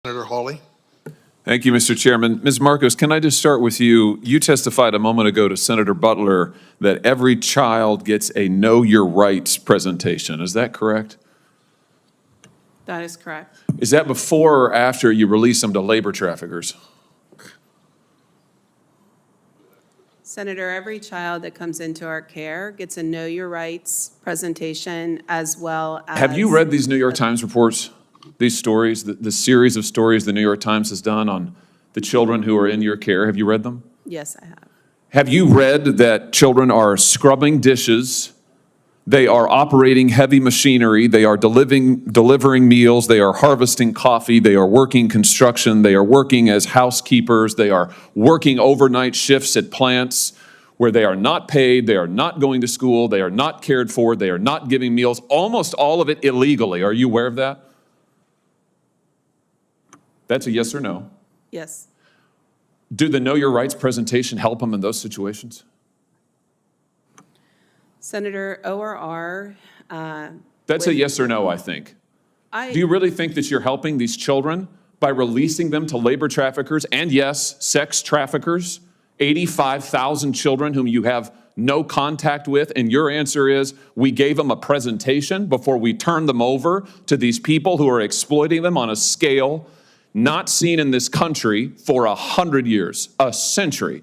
Senator Hawley. Thank you, Mr. Chairman. Ms. Marcos, can I just start with you? You testified a moment ago to Senator Butler that every child gets a Know Your Rights presentation. Is that correct? That is correct. Is that before or after you release them to labor traffickers? Senator, every child that comes into our care gets a Know Your Rights presentation as well as... Have you read these New York Times reports, these stories, the series of stories the New York Times has done on the children who are in your care? Have you read them? Yes, I have. Have you read that children are scrubbing dishes, they are operating heavy machinery, they are delivering meals, they are harvesting coffee, they are working construction, they are working as housekeepers, they are working overnight shifts at plants where they are not paid, they are not going to school, they are not cared for, they are not giving meals, almost all of it illegally. Are you aware of that? That's a yes or no. Yes. Do the Know Your Rights presentation help them in those situations? Senator, ORR... That's a yes or no, I think. Do you really think that you're helping these children by releasing them to labor traffickers and, yes, sex traffickers? 85,000 children whom you have no contact with, and your answer is, we gave them a presentation before we turned them over to these people who are exploiting them on a scale not seen in this country for 100 years, a century.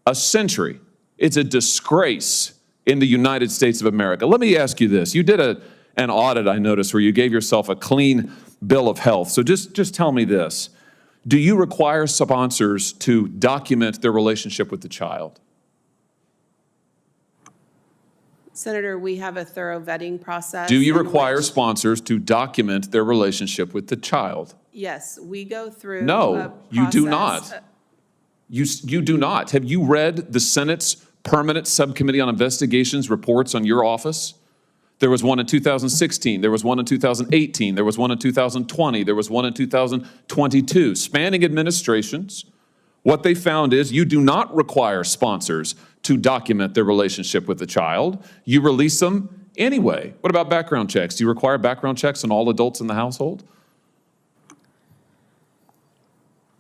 A century. It's a disgrace in the United States of America. Let me ask you this. You did an audit, I noticed, where you gave yourself a clean bill of health. So just tell me this. Do you require sponsors to document their relationship with the child? Senator, we have a thorough vetting process. Do you require sponsors to document their relationship with the child? Yes, we go through No, you do not. You do not. Have you read the Senate's Permanent Subcommittee on Investigations reports on your office? There was one in 2016, there was one in 2018, there was one in 2020, there was one in 2022. Spanning administrations, what they found is you do not require sponsors to document their relationship with the child. You release them anyway. What about background checks? Do you require background checks on all adults in the household?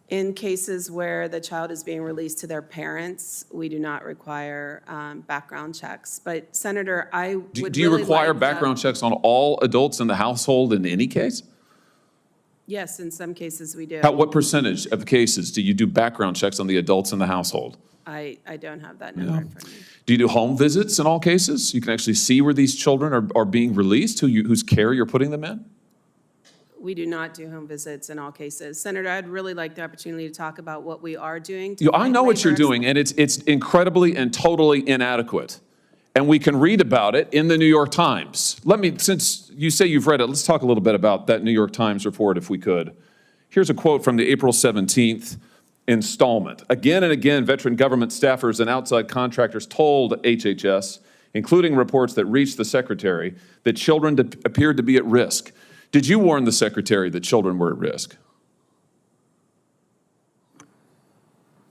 In cases where the child is being released to their parents, we do not require background checks. But Senator, I would Do you really require like background checks on all adults in the household in any case? Yes, in some cases we do. What percentage of cases do you do background checks on the adults in the household? I don't have that number in front of me. Do you do home visits in all cases? You can actually see where these children are being released, whose care you're putting them in? We do not do home visits in all cases. Senator, I'd really like the opportunity to talk about what we are doing. I know what you're doing, and it's incredibly and totally inadequate. And we can read about it in the New York Times. Since you say you've read it, let's talk a little bit about that New York Times report if we could. Here's a quote from the April 17th installment. Again and again, veteran government staffers and outside contractors told HHS, including reports that reached the secretary, that children appeared to be at risk. Did you warn the secretary that children were at risk?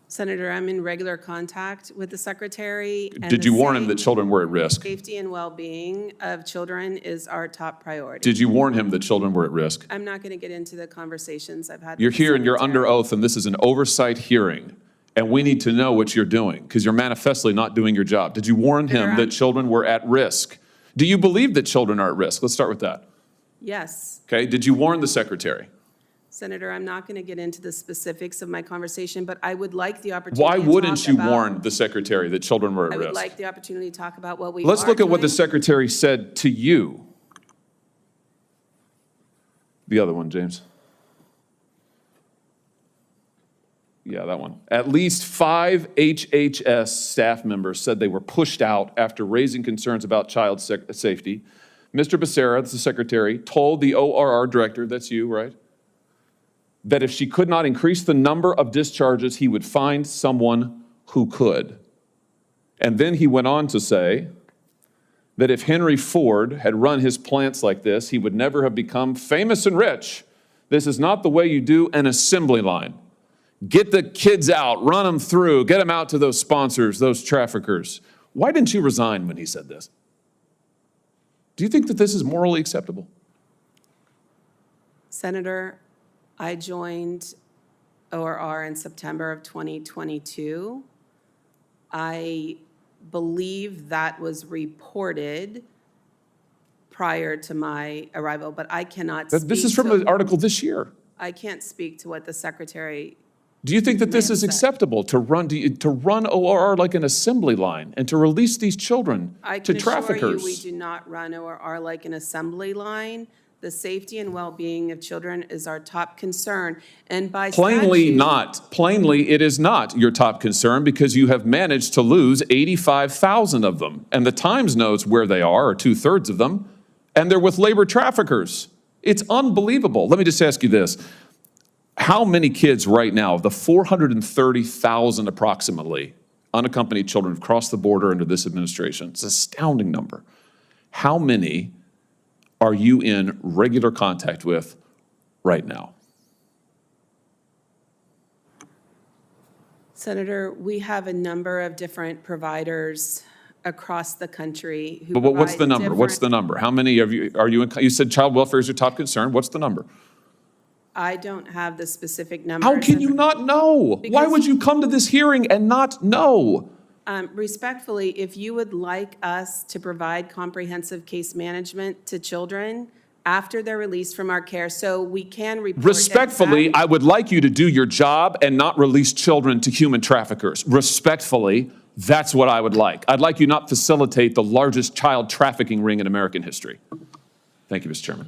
Senator, I'm in regular contact with the secretary. Did you warn him that children were at risk? Safety and well-being of children is our top priority. Did you warn him that children were at risk? I'm not going to get into the conversations I've had. You're here and you're under oath, and this is an oversight hearing, and we need to know what you're doing because you're manifestly not doing your job. Did you warn him that children were at risk? Do you believe that children are at risk? Let's start with that. Yes. Okay, did you warn the secretary? Senator, I'm not going to get into the specifics of my conversation, but I would like the opportunity Why to wouldn't you talk warn the secretary that children were at risk? I would like the opportunity to talk about what we Let's are look at what the doing. secretary said to you. The other one, James. Yeah, that one. At least 5 HHS staff members said they were pushed out after raising concerns about child safety. Mr. Becerra, the secretary, told the ORR director, that's you, right, that if she could not increase the number of discharges, he would find someone who could. And then he went on to say that if Henry Ford had run his plants like this, he would never have become famous and rich. This is not the way you do an assembly line. Get the kids out, run them through, get them out to those sponsors, those traffickers. Why didn't you resign when he said this? Do you think that this is morally acceptable? Senator, I joined ORR in September of 2022. I believe that was reported prior to my arrival, but I cannot speak This is from to, an article this year. I can't speak to what the secretary. Do you think that this May have is said. acceptable to run ORR like an assembly line and to release these children I to can assure you, we traffickers? do not run ORR like an assembly line. The safety and well-being of children is our top concern, and by Plainly statute- not. Plainly, it is not your top concern because you have managed to lose 85,000 of them. And the Times knows where they are, or 2/3 of them, and they're with labor traffickers. It's unbelievable. Let me just ask you this. How many kids right now, the 430,000 approximately, unaccompanied children have crossed the border under this administration? It's an astounding number. How many are you in regular contact with right now? Senator, we have a number of different providers across the country who But what's the provide number? What's the different- number? How many of you are you in? You said child welfare is your top concern. What's the number? I don't have the specific numbers. How can you not know? Why Because- would you come to this hearing and not know? Respectfully, if you would like us to provide comprehensive case management to children after they're released from our care, so we can report. Respectfully, exact- I would like you to do your job and not release children to human traffickers. Respectfully, that's what I would like. I'd like you not facilitate the largest child trafficking ring in American history. Thank you, Mr. Chairman.